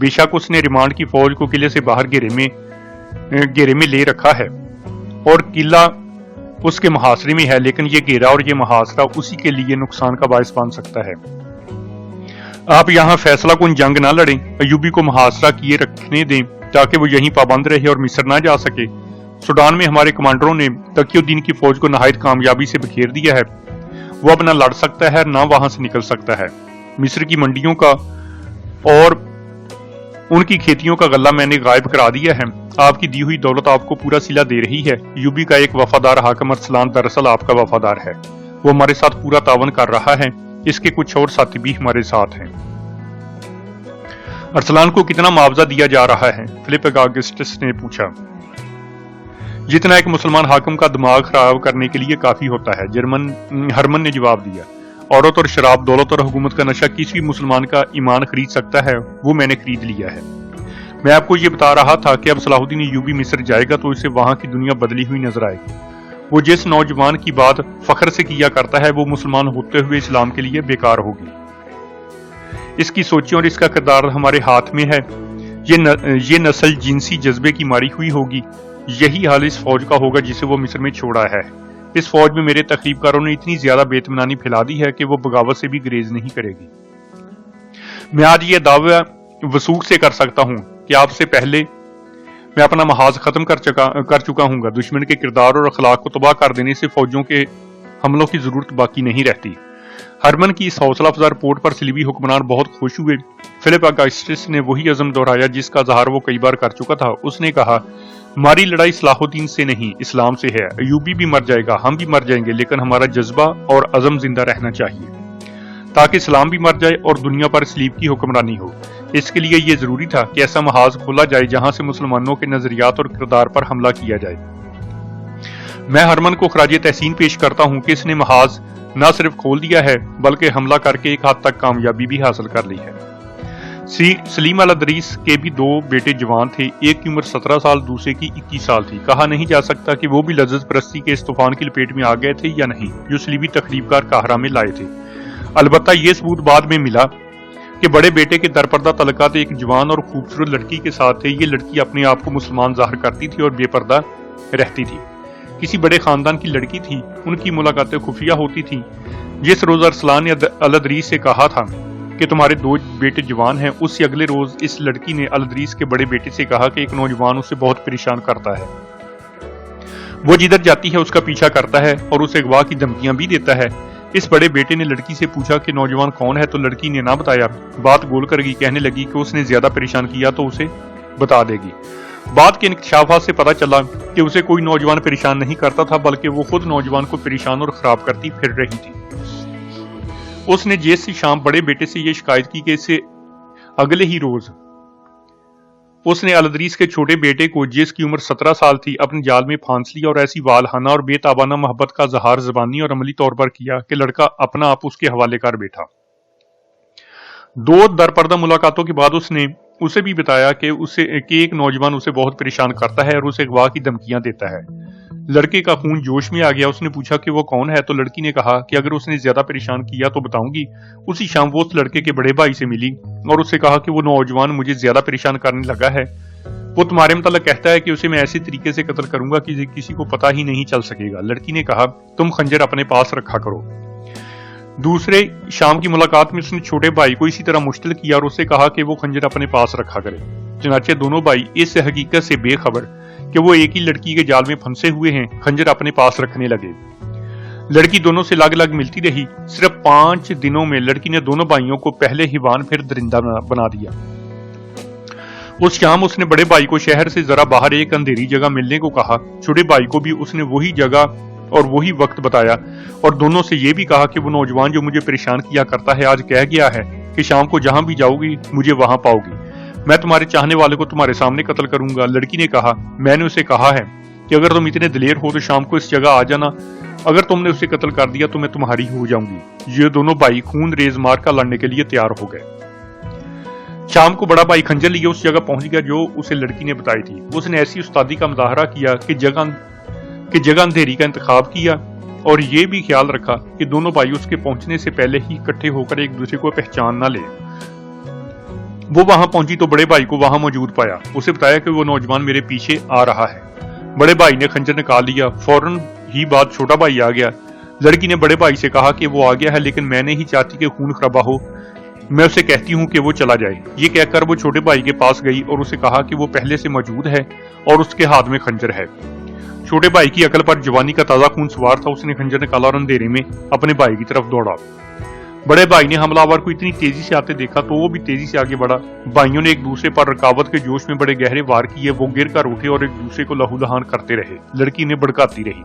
بے شک اس نے ریمانڈ کی فوج کو قلعے سے باہر گھیرے میں لے رکھا ہے اور قلعہ اس کے محاصرے میں ہے، لیکن یہ گھیرا اور یہ محاصرہ اسی کے لیے نقصان کا باعث بن سکتا ہے۔ آپ یہاں فیصلہ کن جنگ نہ لڑیں، ایوبی کو محاصرہ کیے رکھنے دیں تاکہ وہ یہیں پابند رہے اور مصر نہ جا سکے۔ سوڈان میں ہمارے کمانڈروں نے تقی الدین کی فوج کو نہایت کامیابی سے بکھیر دیا ہے، وہ اب نہ لڑ سکتا ہے نہ وہاں سے نکل سکتا ہے۔ مصر کی منڈیوں کا اور ان کی کھیتیوں کا غلہ میں نے غائب کرا دیا ہے، آپ کی دی ہوئی دولت آپ کو پورا صلہ دے رہی ہے۔ یوبی کا ایک وفادار حاکم ارسلان دراصل آپ کا وفادار ہے، وہ ہمارے ساتھ پورا تعاون کر رہا ہے، اس کے کچھ اور ساتھی بھی ہمارے ساتھ ہیں۔ ارسلان کو کتنا معاوضہ دیا جا رہا ہے؟ فلپ آگسٹس نے پوچھا۔ جتنا ایک مسلمان حاکم کا دماغ خراب کرنے کے لیے کافی ہوتا ہے، ہرمن نے جواب دیا۔ عورت اور شراب، دولت اور حکومت کا نشہ کسی بھی مسلمان کا ایمان خرید سکتا ہے، وہ میں نے خرید لیا ہے۔ میں آپ کو یہ بتا رہا تھا کہ اب صلاح الدین ایوبی مصر جائے گا تو اسے وہاں کی دنیا بدلی ہوئی نظر آئے گی۔ وہ جس نوجوان کی بات فخر سے کیا کرتا ہے وہ مسلمان ہوتے ہوئے اسلام کے لیے بیکار ہوگی۔ اس کی سوچیں اور اس کا کردار ہمارے ہاتھ میں ہے۔ یہ نسل جنسی جذبے کی ماری ہوئی ہوگی۔ یہی حال اس فوج کا ہوگا جسے وہ مصر میں چھوڑا ہے۔ اس فوج میں میرے تخریب کاروں نے اتنی زیادہ بے اطمینانی پھیلا دی ہے کہ وہ بغاوت سے بھی گریز نہیں کرے گی۔ میں آج یہ دعویٰ وثوق سے کر سکتا ہوں کہ آپ سے پہلے میں اپنا محاذ ختم کر چکا ہوں گا۔ دشمن کے کردار اور اخلاق کو تباہ کر دینے سے فوجوں کے حملوں کی ضرورت باقی نہیں رہتی۔ ہرمن کی اس حوصلہ افزا رپورٹ پر صلیبی حکمران بہت خوش ہوئے۔ فلپ آگسٹس نے وہی عزم دہرایا جس کا اظہار وہ کئی بار کر چکا تھا۔ اس نے کہا، ہماری لڑائی صلاح الدین سے نہیں، اسلام سے ہے۔ ایوبی بھی مر جائے گا، ہم بھی مر جائیں گے، لیکن ہمارا جذبہ اور عزم زندہ رہنا چاہیے تاکہ اسلام بھی مر جائے اور دنیا پر صلیب کی حکمرانی ہو۔ اس کے لیے یہ ضروری تھا کہ ایسا محاذ کھولا جائے جہاں سے مسلمانوں کے نظریات اور کردار پر حملہ کیا جائے۔ میں ہرمن کو خراج تحسین پیش کرتا ہوں کہ اس نے محاذ نہ صرف کھول دیا ہے بلکہ حملہ کر کے ایک حد تک کامیابی بھی حاصل کر لی ہے۔ سلیم الادریس کے بھی دو بیٹے جوان تھے، ایک کی عمر 17 سال، دوسرے کی 21 سال تھی۔ کہا نہیں جا سکتا کہ وہ بھی لذت پرستی کے اس طوفان کی لپیٹ میں آ گئے تھے یا نہیں جو صلیبی تخریب کار قاہرہ میں لائے تھے۔ البتہ یہ ثبوت بعد میں ملا کہ بڑے بیٹے کے درپردہ تعلقات ایک جوان اور خوبصورت لڑکی کے ساتھ تھے۔ یہ لڑکی اپنے آپ کو مسلمان ظاہر کرتی تھی اور بے پردہ رہتی تھی، کسی بڑے خاندان کی لڑکی تھی، ان کی ملاقاتیں خفیہ ہوتی تھیں۔ جس روز ارسلان نے الادریس سے کہا تھا کہ تمہارے دو بیٹے جوان ہیں، اس سے اگلے روز اس لڑکی نے الادریس کے بڑے بیٹے سے کہا کہ ایک نوجوان اسے بہت پریشان کرتا ہے، وہ جدھر جاتی ہے اس کا پیچھا کرتا ہے اور اسے اغوا کی دھمکیاں بھی دیتا ہے۔ اس بڑے بیٹے نے لڑکی سے پوچھا کہ نوجوان کون ہے تو لڑکی نے نہ بتایا۔ بات گول کر گئی، کہنے لگی کہ اس نے زیادہ پریشان کیا تو اسے بتا دے گی۔ بات کے انکشافات سے پتہ چلا کہ اسے کوئی نوجوان پریشان نہیں کرتا تھا بلکہ وہ خود نوجوان کو پریشان اور خراب کرتی پھر رہی تھی۔ اس نے جیسی شام بڑے بیٹے سے یہ شکایت کی کہ اسے اگلے ہی روز اس نے الادریس کے چھوٹے بیٹے کو جس کی عمر 17 سال تھی اپنے جال میں پھانس لیا اور ایسی والہانہ اور بے تابانہ محبت کا اظہار زبانی اور عملی طور پر کیا کہ لڑکا اپنا آپ اس کے حوالے کر بیٹھا۔ دو درپردہ ملاقاتوں کے بعد اس نے اسے بھی بتایا کہ ایک نوجوان اسے بہت پریشان کرتا ہے اور اسے اغوا کی دھمکیاں دیتا ہے۔ لڑکے کا خون جوش میں آ گیا، اس نے پوچھا کہ وہ کون ہے تو لڑکی نے کہا کہ اگر اس نے زیادہ پریشان کیا تو بتاؤں گی۔ اسی شام وہ اس لڑکے کے بڑے بھائی سے ملی اور اس سے کہا کہ وہ نوجوان مجھے زیادہ پریشان کرنے لگا ہے، وہ تمہارے متعلق کہتا ہے کہ اسے میں ایسے طریقے سے قتل کروں گا کہ کسی کو پتہ ہی نہیں چل سکے گا۔ لڑکی نے کہا تم خنجر اپنے پاس رکھا کرو۔ دوسرے شام کی ملاقات میں اس نے چھوٹے بھائی کو اسی طرح مشتل کیا اور اسے کہا کہ وہ خنجر اپنے پاس رکھا کرے۔ چنانچہ دونوں بھائی اس حقیقت سے بے خبر کہ وہ ایک ہی لڑکی کے جال میں پھنسے ہوئے ہیں خنجر اپنے پاس رکھنے لگے۔ لڑکی دونوں سے لگ لگ ملتی رہی۔ صرف 5 دنوں میں لڑکی نے دونوں بھائیوں کو پہلے حیوان پھر درندہ بنا دیا۔ اس شام اس نے بڑے بھائی کو شہر سے ذرا باہر ایک اندھیری جگہ ملنے کو کہا۔ چھوٹے بھائی کو بھی اس نے وہی جگہ اور وہی وقت بتایا اور دونوں سے یہ بھی کہا کہ وہ نوجوان جو مجھے پریشان کیا کرتا ہے آج کہہ گیا ہے کہ شام کو جہاں بھی جاؤ گی مجھے وہاں پاؤ گی، میں تمہارے چاہنے والے کو تمہارے سامنے قتل کروں گا۔ لڑکی نے کہا میں نے اسے کہا ہے کہ اگر تم اتنے دلیر ہو تو شام کو اس جگہ آ جانا، اگر تم نے اسے قتل کر دیا تو میں تمہاری ہو جاؤں گی۔ یہ دونوں بھائی خون ریز مار کا لڑنے کے لیے تیار ہو گئے۔ شام کو بڑا بھائی خنجر لیے اس جگہ پہنچ گیا جو اسے لڑکی نے بتائی تھی۔ اس نے ایسی استادی کا مظاہرہ کیا کہ جگہ اندھیری کا انتخاب کیا اور یہ بھی خیال رکھا کہ دونوں بھائی اس کے پہنچنے سے پہلے ہی اکٹھے ہو کر ایک دوسرے کو پہچان نہ لے۔ وہ وہاں پہنچی تو بڑے بھائی کو وہاں موجود پایا. اسے بتایا کہ وہ نوجوان میرے پیچھے آ رہا ہے. بڑے بھائی نے خنجر نکال لیا. فوراً ہی بعد چھوٹا بھائی آ گیا. لڑکی نے بڑے بھائی سے کہا کہ وہ آ گیا ہے لیکن میں نہیں چاہتی کہ خون خرابہ ہو. میں اسے کہتی ہوں کہ وہ چلا جائے. یہ کہہ کر وہ چھوٹے بھائی کے پاس گئی اور اسے کہا کہ وہ پہلے سے موجود ہے اور اس کے ہاتھ میں خنجر ہے. چھوٹے بھائی کی عقل پر جوانی کا تازہ خون سوار تھا. اس نے خنجر نکالا اور اندھیرے میں اپنے بھائی کی طرف دوڑا. بڑے بھائی نے حملہ آور کو اتنی تیزی سے آتے دیکھا تو وہ بھی تیزی سے آگے بڑھا. بھائیوں نے ایک دوسرے پر رکاوٹ کے جوش میں بڑے گہرے وار کیے. وہ گر کر اٹھے اور ایک دوسرے کو لہو لہان کرتے رہے. لڑکی نے بڑکاتی رہی.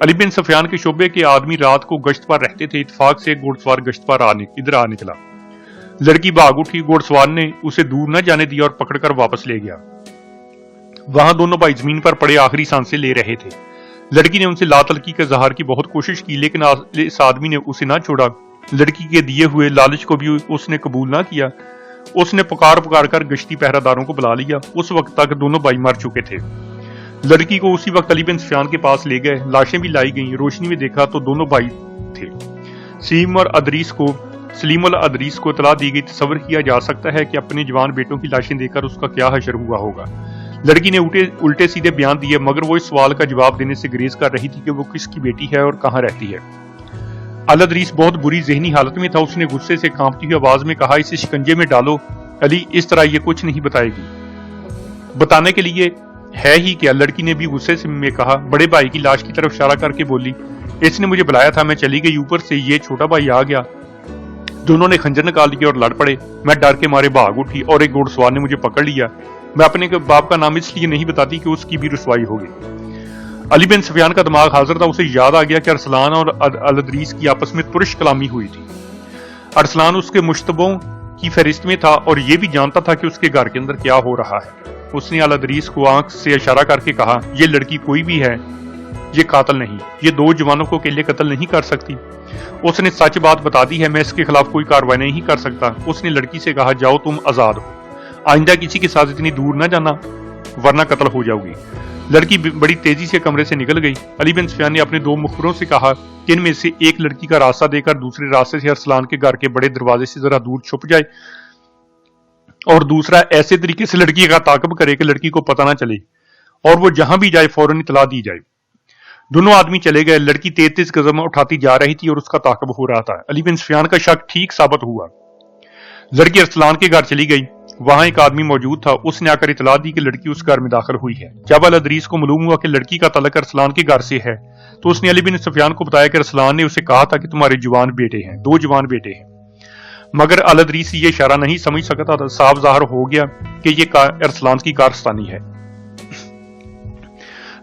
علی بن سفیان کے شعبے کے آدمی رات کو گشت پر رہتے تھے. اتفاق سے ایک گھوڑ سوار گشت پر ادھر آ نکلا. لڑکی بھاگ اٹھی. گھوڑ سوار نے اسے دور نہ جانے دیا اور پکڑ کر واپس لے گیا. وہاں دونوں بھائی زمین پر پڑے آخری سانسیں لے رہے تھے. لڑکی نے ان سے لا تلقی کے اظہار کی بہت کوشش کی لیکن اس آدمی نے اسے نہ چھوڑا. لڑکی کے دیے ہوئے لالچ کو بھی اس نے قبول نہ کیا. اس نے پکار کر گشتی پہرہ داروں کو بلا لیا. اس وقت تک دونوں بھائی مر چکے تھے. لڑکی کو اسی وقت علی بن سفیان کے پاس لے گئے. لاشیں بھی لائی گئیں. روشنی میں دیکھا تو دونوں بھائی تھے. سلیم اور ادریس کو اطلاع دی گئی. تصور کیا جا سکتا ہے کہ اپنے جوان بیٹوں کی لاشیں دیکھ کر اس کا کیا حشر ہوا ہوگا. لڑکی نے الٹے سیدھے بیان دیے مگر وہ اس سوال کا جواب دینے سے گریز کر رہی تھی کہ وہ کس کی بیٹی ہے اور کہاں رہتی ہے. الادریس بہت بری ذہنی حالت میں تھا. اس نے غصے سے کانپتی ہوئی آواز میں کہا اسے شکنجے میں ڈالو. علی اس طرح یہ کچھ نہیں بتائے گی. بتانے کے لیے ہے ہی کیا. لڑکی نے بھی غصے میں کہا. بڑے بھائی کی لاش کی طرف اشارہ کر کے بولی اس نے مجھے بلایا تھا. میں چلی گئی. اوپر سے یہ چھوٹا بھائی آ گیا. دونوں نے خنجر نکال لیے اور لڑ پڑے. میں ڈر کے مارے بھاگ اٹھی اور ایک گھوڑ سوار نے مجھے پکڑ لیا. میں اپنے باپ کا نام اس لیے نہیں بتاتی کہ اس کی بھی رسوائی ہوگی. علی بن سفیان کا دماغ حاضر تھا. اسے یاد آ گیا کہ ارسلان اور الادریس کی آپس میں ترش کلامی ہوئی تھی. ارسلان اس کے مشتبہوں کی فہرست میں تھا اور یہ بھی جانتا تھا کہ اس کے گھر کے اندر کیا ہو رہا ہے. اس نے الادریس کو آنکھ سے اشارہ کر کے کہا یہ لڑکی کوئی بھی ہے. یہ قاتل نہیں. یہ دو جوانوں کو اکیلے قتل نہیں کر سکتی. اس نے سچ بات بتا دی ہے. میں اس کے خلاف کوئی کارروائی نہیں کر سکتا. اس نے لڑکی سے کہا جاؤ تم آزاد ہو. آئندہ کسی کے ساتھ اتنی دور نہ جانا ورنہ قتل ہو جاؤ گی. لڑکی بڑی تیزی سے کمرے سے نکل گئی. علی بن سفیان نے اپنے دو مخبروں سے کہا کہ ان میں سے ایک لڑکی کا راستہ دے کر دوسرے راستے سے ارسلان کے گھر کے بڑے دروازے سے ذرا دور چھپ جائے اور دوسرا ایسے طریقے سے لڑکی کا تعاقب کرے کہ لڑکی کو پتہ نہ چلے اور وہ جہاں بھی جائے فوراً اطلاع دی جائے. دونوں آدمی چلے گئے. لڑکی تیز قدم اٹھاتی جا رہی تھی اور اس کا تعاقب ہو رہا تھا. علی بن سفیان کا شک ٹھیک ثابت ہوا. لڑکی ارسلان کے گھر چلی گئی. وہاں ایک آدمی موجود تھا. اس نے آ کر اطلاع دی کہ لڑکی اس گھر میں داخل ہوئی ہے. جب الادریس کو معلوم ہوا کہ لڑکی کا تعلق ارسلان کے گھر سے ہے تو اس نے علی بن سفیان کو بتایا کہ ارسلان نے اسے کہا تھا کہ تمہارے جوان بیٹے ہیں. 2 جوان بیٹے ہیں. مگر الادریس یہ اشارہ نہیں سمجھ سکتا تھا. صاف ظاہر ہو گیا کہ یہ ارسلان کی کارستانی ہے.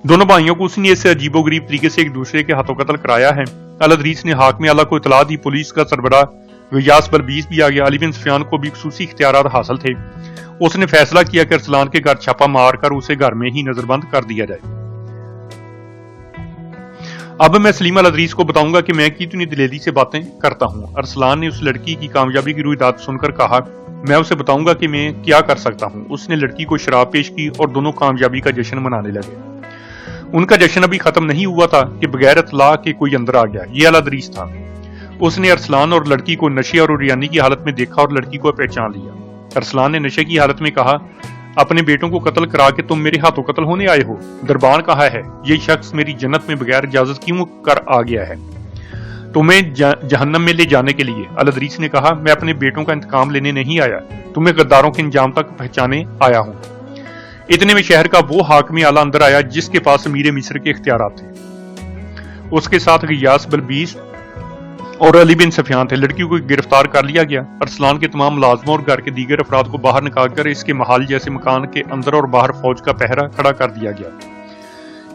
دونوں بھائیوں کو اس نے اس عجیب و غریب طریقے سے ایک دوسرے کے ہاتھوں قتل کرایا ہے. الادریس نے حاکم اعلیٰ کو اطلاع دی. پولیس کا سربراہ غیاث بلبیس بھی آ گیا. علی بن سفیان کو بھی خصوصی اختیارات حاصل تھے. اس نے فیصلہ کیا کہ ارسلان کے گھر چھاپا مار کر اسے گھر میں ہی نظر بند کر دیا جائے. اب میں سلیم الادریس کو بتاؤں گا کہ میں کتنی دلیری سے باتیں کرتا ہوں. ارسلان نے اس لڑکی کی کامیابی کی رویداد سن کر کہا میں اسے بتاؤں گا کہ میں کیا کر سکتا ہوں. اس نے لڑکی کو شراب پیش کی اور دونوں کامیابی کا جشن منانے لگے. ان کا جشن ابھی ختم نہیں ہوا تھا کہ بغیر اطلاع کے کوئی اندر آ گیا. یہ الادریس تھا. اس نے ارسلان اور لڑکی کو نشے اور ریانی کی حالت میں دیکھا اور لڑکی کو پہچان لیا. ارسلان نے نشے کی حالت میں کہا اپنے بیٹوں کو قتل کرا کے تم میرے ہاتھوں قتل ہونے آئے ہو. دربان کہا ہے یہ شخص میری جنت میں بغیر اجازت کیوں کر آ گیا ہے تمہیں جہنم میں لے جانے کے لیے. الادریس نے کہا میں اپنے بیٹوں کا انتقام لینے نہیں آیا. تمہیں غداروں کے انجام تک پہچانے آیا ہوں. اتنے میں شہر کا وہ حاکم اعلیٰ اندر آیا جس کے پاس امیر مصر کے اختیارات تھے. اس کے ساتھ غیاث بلبیس اور علی بن سفیان تھے. لڑکی کو گرفتار کر لیا گیا. ارسلان کے تمام ملازموں اور گھر کے دیگر افراد کو باہر نکال کر اس کے محل جیسے مکان کے اندر اور باہر فوج کا پہرا کھڑا کر دیا گیا.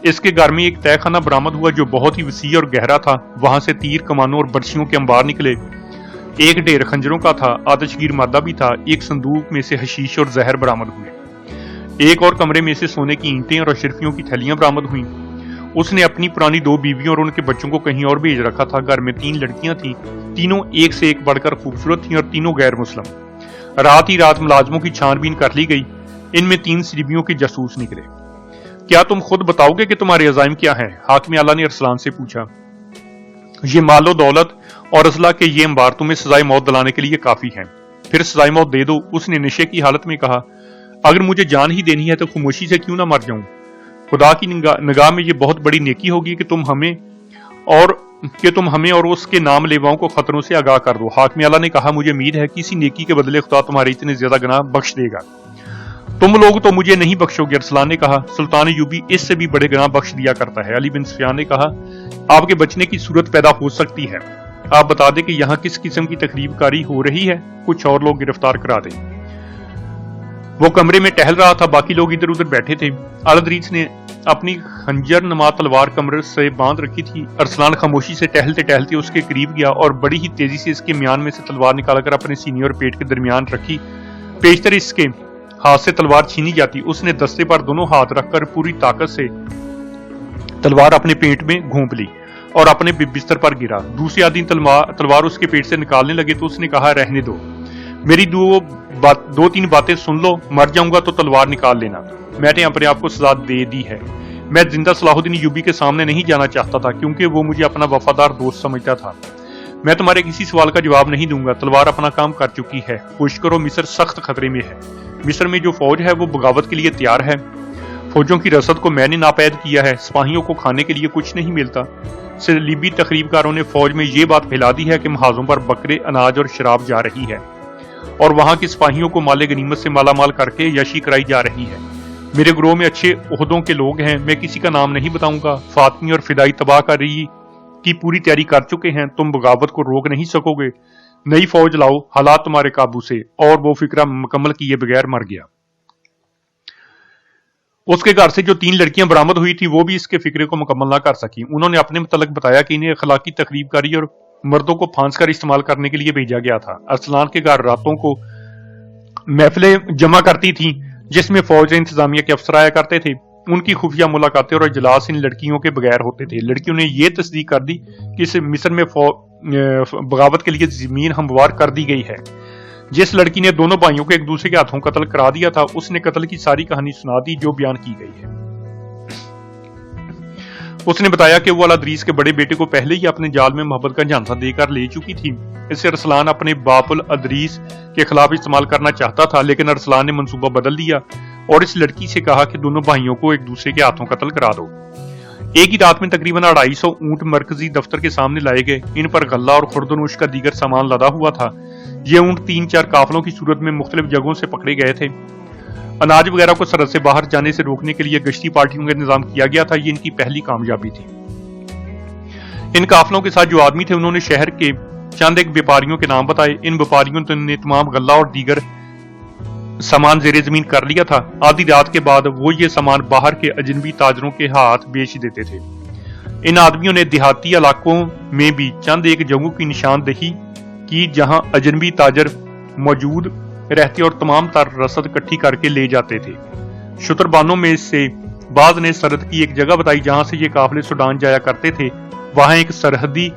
اس کے گھر میں ایک تہہ خانہ برآمد ہوا جو بہت ہی وسیع اور گہرا تھا. وہاں سے تیر کمانوں اور برچیوں کے انبار نکلے. ایک ڈھیر خنجروں کا تھا. آتش گیر مادہ بھی تھا. ایک صندوق میں سے حشیش اور زہر برآمد ہوئے. ایک اور کمرے میں سے سونے کی اینٹیں اور اشرفیوں کی تھیلیاں برآمد ہوئیں. اس نے اپنی پرانی 2 بیویوں اور ان کے بچوں کو کہیں اور بھیج رکھا تھا. گھر میں 3 لڑکیاں تھیں. تینوں ایک سے ایک بڑھ کر خوبصورت تھیں اور تینوں غیر مسلم. رات ہی رات ملازموں کی چھان بین کر لی گئی. ان میں 3 سریبیوں کے جاسوس نکلے. کیا تم خود بتاؤ گے کہ تمہارے عزائم کیا ہیں؟ حاکم اعلیٰ نے ارسلان سے پوچھا. یہ مال و دولت اور اسلحہ کے یہ انبار تمہیں سزائے موت دلانے کے لیے کافی ہیں. پھر سزائے موت دے دو۔ اس نے نشے کی حالت میں کہا، اگر مجھے جان ہی دینی ہے تو خاموشی سے کیوں نہ مر جاؤں؟ خدا کی نگاہ میں یہ بہت بڑی نیکی ہوگی کہ تم ہمیں اور اس کے نام لیواؤں کو خطروں سے آگاہ کر دو۔ حاکم اعلیٰ نے کہا، مجھے امید ہے کہ اسی نیکی کے بدلے خدا تمہارے اتنے زیادہ گناہ بخش دے گا۔ تم لوگ تو مجھے نہیں بخشو گے، ارسلان نے کہا، سلطان ایوبی اس سے بھی بڑے گناہ بخش دیا کرتا ہے۔ علی بن سفیان نے کہا، آپ کے بچنے کی صورت پیدا ہو سکتی ہے، آپ بتا دیں کہ یہاں کس قسم کی تقریب کاری ہو رہی ہے، کچھ اور لوگ گرفتار کرا دیں۔ وہ کمرے میں ٹہل رہا تھا، باقی لوگ ادھر ادھر بیٹھے تھے۔ الادریس نے اپنی خنجر نما تلوار کمر سے باندھ رکھی تھی۔ ارسلان خاموشی سے ٹہلتے ٹہلتے اس کے قریب گیا اور بڑی ہی تیزی سے اس کے میان میں سے تلوار نکال کر اپنے سینے اور پیٹ کے درمیان رکھی۔ پیشتر اس کے ہاتھ سے تلوار چھینی جاتی، اس نے دستے پر دونوں ہاتھ رکھ کر پوری طاقت سے تلوار اپنے پیٹ میں گھونپ لی اور اپنے بستر پر گرا۔ دوسرے آدمی تلوار اس کے پیٹ سے نکالنے لگے تو اس نے کہا، رہنے دو، میری دو تین باتیں سن لو، مر جاؤں گا تو تلوار نکال لینا۔ میں نے اپنے آپ کو سزا دے دی ہے۔ میں زندہ صلاح الدین ایوبی کے سامنے نہیں جانا چاہتا تھا کیونکہ وہ مجھے اپنا وفادار دوست سمجھتا تھا۔ میں تمہارے کسی سوال کا جواب نہیں دوں گا، تلوار اپنا کام کر چکی ہے۔ کوشش کرو، مصر سخت خطرے میں ہے۔ مصر میں جو فوج ہے وہ بغاوت کے لیے تیار ہے۔ فوجوں کی رسد کو میں نے ناپید کیا ہے، سپاہیوں کو کھانے کے لیے کچھ نہیں ملتا۔ صلیبی تخریب کاروں نے فوج میں یہ بات پھیلا دی ہے کہ محاذوں پر بکرے، اناج اور شراب جا رہی ہے اور وہاں کے سپاہیوں کو مال غنیمت سے مالا مال کر کے یشی کرائی جا رہی ہے۔ میرے گروہ میں اچھے عہدوں کے لوگ ہیں، میں کسی کا نام نہیں بتاؤں گا۔ فاطمی اور فدائی تباہ کاری کی پوری تیاری کر چکے ہیں، تم بغاوت کو روک نہیں سکو گے۔ نئی فوج لاؤ، حالات تمہارے قابو سے۔ اور وہ فکرہ مکمل کیے بغیر مر گیا۔ اس کے گھر سے جو 3 لڑکیاں برآمد ہوئی تھی وہ بھی اس کے فکرے کو مکمل نہ کر سکی۔ انہوں نے اپنے متعلق بتایا کہ انہیں اخلاقی تخریب کاری اور مردوں کو پھانس کر استعمال کرنے کے لیے بھیجا گیا تھا۔ ارسلان کے گھر راتوں کو محفلیں جمع کرتی تھیں جس میں فوج انتظامیہ کے افسر آیا کرتے تھے۔ ان کی خفیہ ملاقاتیں اور اجلاس ان لڑکیوں کے بغیر ہوتے تھے۔ لڑکیوں نے یہ تصدیق کر دی کہ اس مصر میں بغاوت کے لیے زمین ہموار کر دی گئی ہے۔ جس لڑکی نے دونوں بھائیوں کو ایک دوسرے کے ہاتھوں قتل کرا دیا تھا اس نے قتل کی ساری کہانی سنا دی جو بیان کی گئی ہے۔ اس نے بتایا کہ وہ الادریس کے بڑے بیٹے کو پہلے ہی اپنے جال میں محبت کا جھانسا دے کر لے چکی تھی۔ اسے ارسلان اپنے باپ الادریس کے خلاف استعمال کرنا چاہتا تھا، لیکن ارسلان نے منصوبہ بدل دیا اور اس لڑکی سے کہا کہ دونوں بھائیوں کو ایک دوسرے کے ہاتھوں قتل کرا دو۔ ایک ہی رات میں تقریباً 250 اونٹ مرکزی دفتر کے سامنے لائے گئے۔ ان پر غلہ اور خوردنوش کا دیگر سامان لدا ہوا تھا۔ یہ اونٹ 3-4 قافلوں کی صورت میں مختلف جگہوں سے پکڑے گئے تھے۔ اناج وغیرہ کو سرحد سے باہر جانے سے روکنے کے لیے گشتی پارٹیوں کا انتظام کیا گیا تھا۔ یہ ان کی پہلی کامیابی تھی۔ ان قافلوں کے ساتھ جو آدمی تھے انہوں نے شہر کے چند ایک بیپاریوں کے نام بتائے۔ ان بیپاریوں نے تمام غلہ اور دیگر سامان زیر زمین کر لیا تھا۔ آدھی رات کے بعد وہ یہ سامان باہر کے اجنبی تاجروں کے ہاتھ بیچ دیتے تھے۔ ان آدمیوں نے دیہاتی علاقوں میں بھی چند ایک جگہوں کی نشاندہی کی جہاں اجنبی تاجر موجود رہتے اور تمام تر رسد اکٹھی کر کے لے جاتے تھے۔ شتربانوں میں سے بعض نے سرحد کی ایک جگہ بتائی جہاں سے یہ قافلے سوڈان جایا کرتے تھے۔ وہاں ایک سرحدی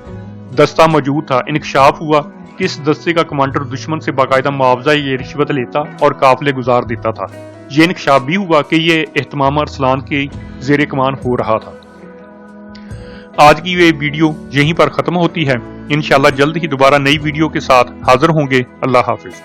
دستہ موجود تھا۔ انکشاف ہوا کہ اس دستے کا کمانڈر دشمن سے باقاعدہ معاوضہ یہ رشوت لیتا اور قافلے گزار دیتا تھا۔ یہ انکشاف بھی ہوا کہ یہ اہتمام ارسلان کے زیر کمان ہو رہا تھا۔ آج کی یہ ویڈیو یہیں پر ختم ہوتی ہے۔ انشاءاللہ جلد ہی دوبارہ نئی ویڈیو کے ساتھ حاضر ہوں گے۔ اللہ حافظ۔